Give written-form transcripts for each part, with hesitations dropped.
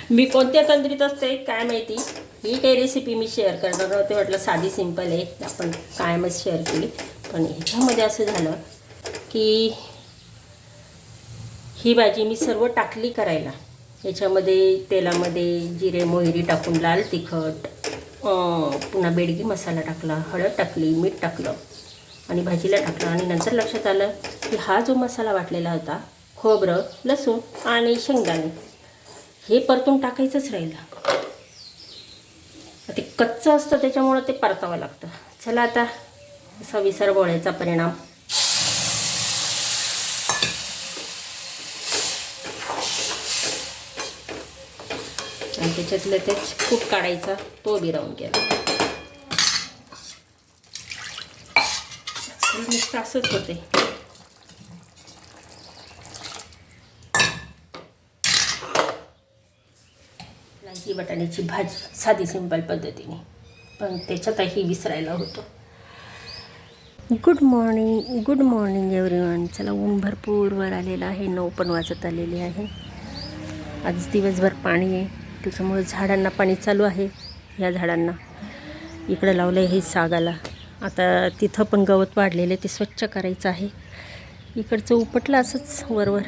मी कोणत्या तंद्रीत असते काय माहिती. ही काही रेसिपी मी शेअर करणार नव्हते, म्हटलं साधी सिंपल आहे, आपण कायमच शेअर केली. पण ह्याच्यामध्ये असं झालं की ही भाजी मी सर्व टाकली करायला. याच्यामध्ये तेलामध्ये जिरे मोहरी टाकून लाल तिखट, पुन्हा बेडगी मसाला टाकला, हळद टाकली, मीठ टाकलं आणि भाजीला टाकलं. आणि नंतर लक्षात आलं की हा जो मसाला वाटलेला होता, खोबरं, लसूण आणि शेंगदाणे, हे परतून टाकायचंच राहिलं. ते कच्चं असतं त्याच्यामुळं ते परतावं लागतं. चला आता असा विसरबोळ्याचा परिणाम. आणि त्याच्यातलं ते कूट काढायचा, तो बी राहून गेला. नुसतं असंच होते. लालची बटाट्याची भाजी साधी सिंपल पद्धतीने, पण त्याच्यातही विसरायला होतं. Good morning everyone. चला, ऊन भरपूर वर आलेलं आहे, 9 पण वाजत आलेले आहे. आज दिवसभर पाणी आहे, त्याच्यामुळे झाडांना पाणी चालू आहे. ह्या झाडांना इकडं लावलं आहे हे सागाला. आता तिथं पण गवत वाढलेलं आहे, ते स्वच्छ करायचं आहे. इकडचं उपटलं असंच वरवर.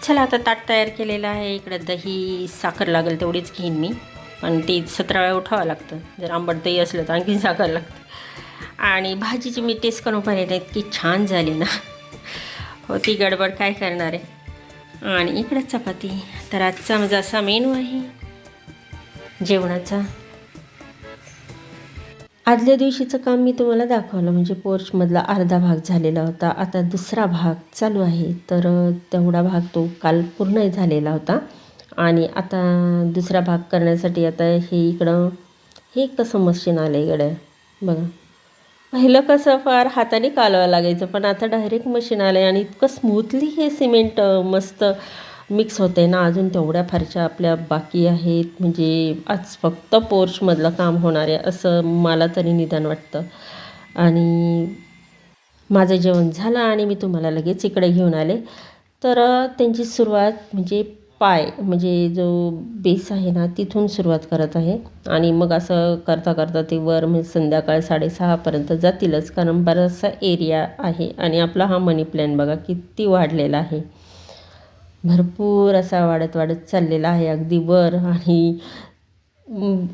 चला, आता ताट तयार केलेलं आहे. इकडं दही साखर लागेल तेवढीच घेईन मी, पण ते 17 वेळा उठावं लागतं. जर आंबट दही असलं तर आणखी साखर लागते. आणि भाजीची मी टेस्ट करून पाहिली, इतकी छान झाली ना, होती गडबड, काय करणार आहे. आणि इकडं चपाती. तर आजचा माझा असा मेनू आहे जेवणाचा. आदल्या दिवशीचं काम मी तुम्हाला दाखवलं, म्हणजे पोर्चमधला अर्धा भाग झालेला होता. आता दुसरा भाग चालू आहे. तर तेवढा भाग तो काल पूर्ण झालेला होता. आणि आता दुसरा भाग करण्यासाठी आता हे इकडं हे कसं मशीन आलं आहे इकडं बघा. पहिलं कसं फार हाताने कालवावं लागायचं, पण आता डायरेक्ट मशीन आलं आहे. आणि इतकं स्मूथली हे सिमेंट मस्त मिक्स होते ना. अजून तेवढ्या फारशा आपल्या बाकी आहेत, म्हणजे आज फक्त पोर्चमधलं काम होणार आहे असं मला तरी निदान वाटतं. आणि माझं जेवण झालं आणि मी तुम्हाला लगेच इकडे घेऊन आले. तर त्यांची सुरुवात म्हणजे म्हणजे जो बेस आहे ना, तिथून सुरुवात करत आहे. आणि मग असं करता करता ते वर म्हणजे संध्याकाळ 6:30पर्यंत जातीलच, कारण बराचसा एरिया आहे. आणि आपला हा मनी प्लॅन बघा किती वाढलेला आहे, भरपूर असा वाढत चाललेला आहे अगदी वर. आणि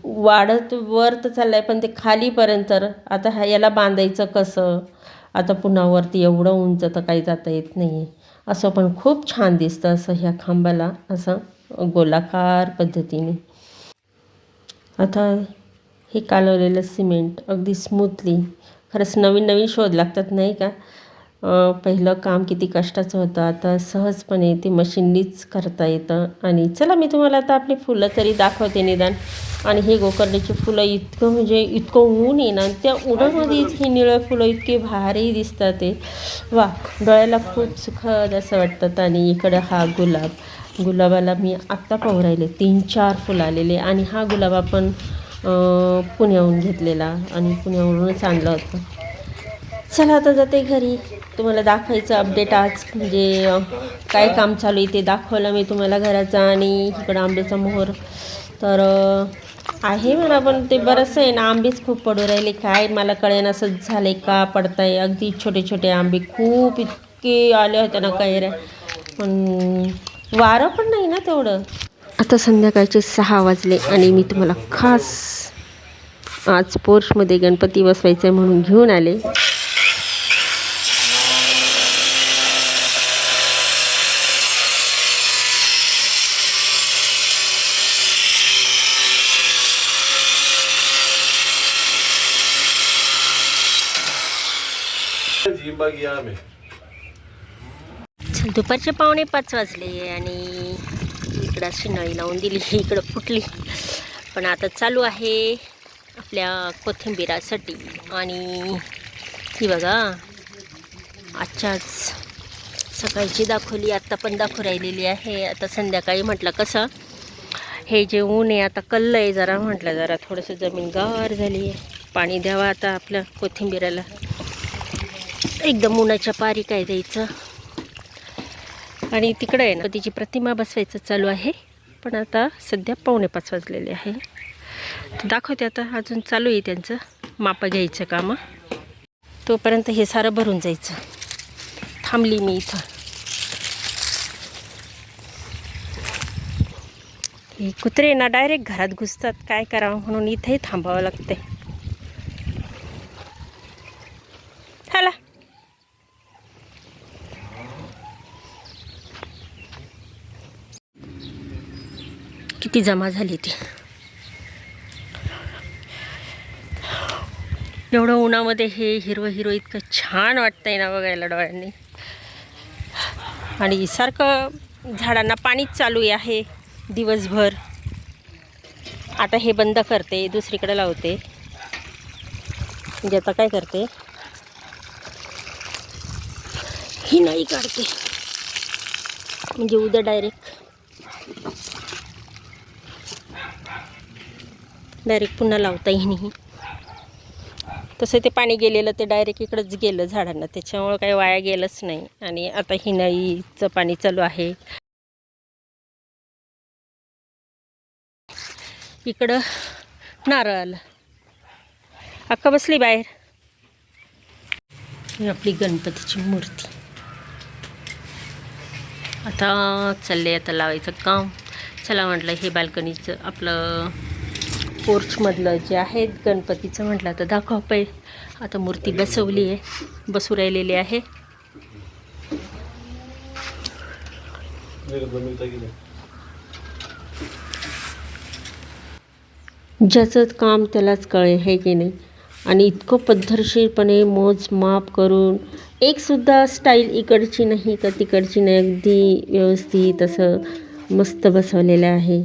वाढत वर तर चाललं आहे, पण ते खालीपर्यंत. आता याला बांधायचं कसं, आता पुन्हा वरती एवढं उंच तर काही जाता येत नाही आहे. असं पण खूप छान दिसतं असं ह्या खांबाला, असं गोलाकार पद्धतीने. आता हे कालवलेलं सिमेंट अगदी स्मूथली, खरंच नवीन शोध लागतात नाही का. पहिलं काम किती कष्टाचं होतं, आता सहजपणे ते मशीननीच करता येतं. आणि चला, मी तुम्हाला आता आपली फुलं तरी दाखवते निदान. आणि हे गोकर्णाची फुलं इतकं म्हणजे इतकं ऊन आहे ना, त्या उन्हामध्ये ही निळं फुलं इतके भारी दिसतात ते, वा, डोळ्याला खूप सुखद असं वाटतं. आणि इकडं हा गुलाबाला मी आत्ता पाहू राहिले 3-4 फुलं आलेले. आणि हा गुलाब आपण पुण्याहून घेतलेला आणि पुण्यावरूनच आणलं होतं. चला, आता जाते घरी. तुम्हाला दाखवायचं अपडेट आज, म्हणजे काय काम चालू आहे ते दाखवलं मी तुम्हाला घराचा. आणि इकडं आंब्याचा मोहर तर आहे म्हणा, पण ते बरंचसं आहे ना, आंबेच खूप पडू राहिले, काय मला कळेन असं झालं आहे का पडताय. अगदी छोटे छोटे आंबे खूप इतके आले होते ना कैऱ्या, पण वारं पण नाही ना तेवढं. आता संध्याकाळचे 6 वाजले आणि मी तुम्हाला खास आज पोर्चमध्ये गणपती बसवायचा आहे म्हणून घेऊन आले. दुपारचे 4:45 वाजले आणि इकडं अशी नळी लावून दिली, इकडं फुटली. पण आता चालू आहे आपल्या कोथिंबिरासाठी. आणि ही बघा, आजच्याच सकाळची दाखवली, आत्ता पण दाखवू राहिलेली आहे. आता संध्याकाळी म्हटलं कसं हे जे ऊन आहे आता कल्लं आहे जरा, म्हटलं जरा थोडंसं जमीन गार झाली आहे, पाणी द्यावं आता आपल्या कोथिंबीराला. एकदम उन्हाच्या पारी काय द्यायचं. आणि तिकडं आहे ना तिची प्रतिमा बसवायचं चालू आहे, पण आता सध्या 4:45 वाजलेले आहे. दाखवते आता, अजून चालू आहे त्यांचं मापं घ्यायचं कामं. तोपर्यंत हे सारं भरून जायचं. थांबली मी इथं. हे कुत्रे ना डायरेक्ट घरात घुसतात, काय करावं म्हणून इथेही थांबावं लागते. हाला किती जमा झाली ती. एवढं उन्हामध्ये हे हिरवं हिरवं इतकं छान वाटतंय ना बघायला डोळ्यांनी. आणि सारखं झाडांना पाणीच चालू आहे दिवसभर. आता हे बंद करते, दुसरीकडे लावते. म्हणजे आता काय करते, ही नाही काढते, म्हणजे उद्या डायरेक्ट पुन्हा लावता येईल. तसं ते पाणी गेलेलं ते डायरेक्ट इकडंच गेलं झाडांना, त्याच्यामुळं काही वाया गेलंच नाही. आणि आता हिनाईचं पाणी चालू आहे. इकडं नारळ आलं, अक्का बसली बाहेर. ही आपली गणपतीची मूर्ती. आता चालले आता लावायचं काम. चला म्हटलं हे बाल्कनीचं आपलं पोर्चमधलं जे आहे गणपतीचं, म्हटलं आता दाखव पै. आता मूर्ती बसवली आहे, बसू राहिलेली आहे. ज्याचं काम त्यालाच कळे, आहे की नाही. आणि इतकं पद्धतशीरपणे मोजमाप करून एकसुद्धा स्टाईल इकडची नाही का तिकडची नाही, अगदी व्यवस्थित असं मस्त बसवलेलं आहे.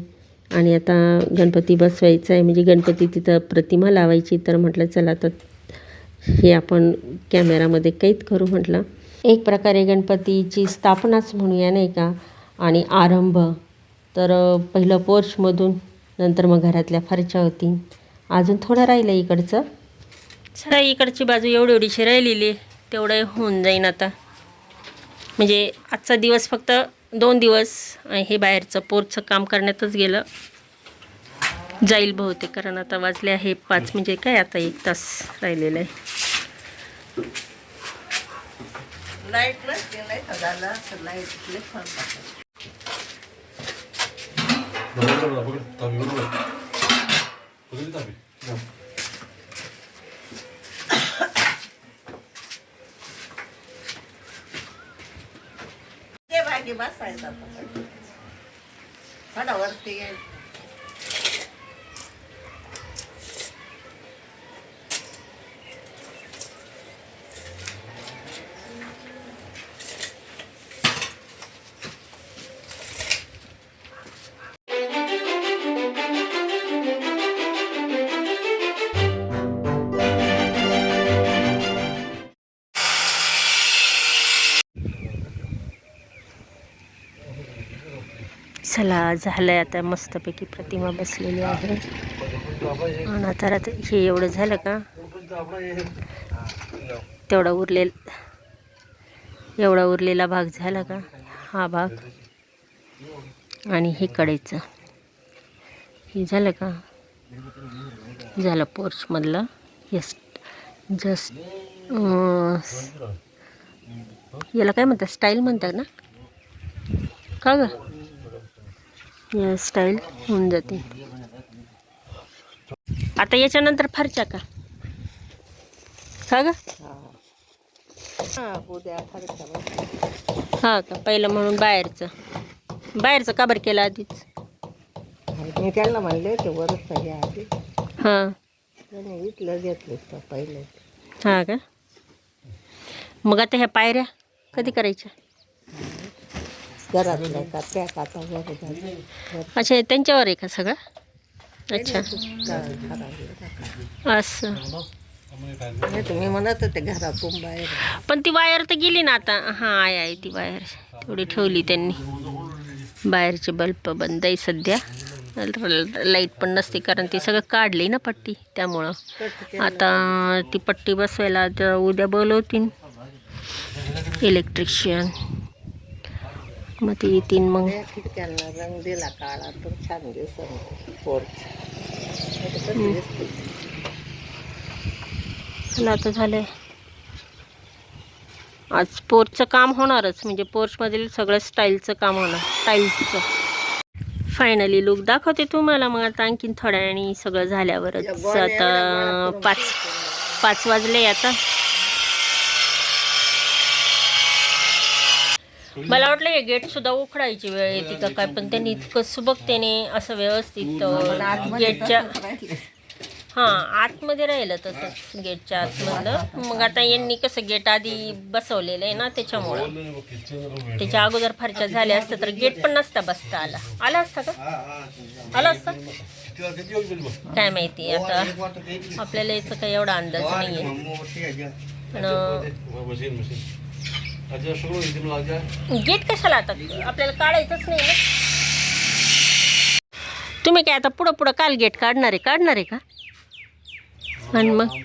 आणि आता गणपती बसवायचा आहे, म्हणजे गणपती तिथं प्रतिमा लावायची. तर म्हटलं चला तर हे आपण कॅमेरामध्ये कैद करू. म्हटलं एक प्रकारे गणपतीची स्थापनाच म्हणूया नाही का. आणि आरंभ तर पहिलं पोर्चमधून, नंतर मग घरातल्या फरच्या होती. अजून थोडं राहिलं इकडचं. चला इकडची बाजू एवढीशी राहिलेली, तेवढं होऊन जाईन आता. म्हणजे आजचा दिवस फक्त 2 दिवस हे बाहेरचं पोर्चचं काम करण्यातच गेलं जाईल बहुतेक. कारण आता वाजले आहे 5, म्हणजे काय आता 1 तास राहिलेला आहे. चला झालं आहे आता, मस्तपैकी प्रतिमा बसलेली आहे. आणि आता हे एवढं झालं का, एवढा उरलेला भाग झाला का, हा भाग आणि हे कडेचं हे झालं का, झालं पोर्चमधलं. जस्ट याला काय म्हणतात, स्टाईल म्हणतात ना का ग, या स्टाईल होऊन जाते. आता याच्यानंतर फरच्या का ग, हा का, पहिलं म्हणून बाहेरचं काबर केलं आधीच. मी त्यांना म्हणले होते वरच पाहिजे आधी, हां इथलं घेतलं पहिलं. हा का, मग आता ह्या पायऱ्या कधी करायच्या, घरातल्या का त्या काता. अच्छा त्यांच्यावर आहे का सगळं. अच्छा असं, नाही तुम्ही म्हणत होते घरातून बाहेर. पण ती वायर तर गेली ना आता. हां आहे ती वायर तेवढी ठेवली त्यांनी. बाहेरचे बल्ब बंद आहे सध्या. लाईट पण नसते कारण ती सगळं काढली ना पट्टी त्यामुळं. आता ती पट्टी बसवायला आता उद्या बोलवतील इलेक्ट्रिशियन. मग ते येतील मग. खिडक्यांना रंग दिला काळा तर छान दिसत पोर्च. चला आता झालं आज पोर्चचं काम होणारच. म्हणजे पोर्चमधील सगळं स्टाईलचं काम होणार. टाईल्सचं फायनली लुक दाखवते तुम्हाला. मग आता आणखीन थोड्या वेळाने सगळं झाल्यावरच. आता 5 वाजले आता. मला वाटलं हे गेटसुद्धा उखडायची वेळ येते का काय, पण त्यांनी इतकं सुबकतेने असं व्यवस्थित गेटच्या हां आतमध्ये राहिलं तसंच गेटच्या आतमधलं. मग आता यांनी कसं गेट आधी बसवलेलं आहे ना त्याच्यामुळं. त्याच्या अगोदर फारच्या झाल्या असतं तर गेट पण नसता बसता आला असता का आला असता काय माहिती. आता आपल्याला याचा काही एवढा अंदाज नाही आहे. पण गेट कशाला आता आपल्याला काढायचंच नाही ना. तुम्ही काय आता पुढं काल गेट काढणार आहे का. आणि मग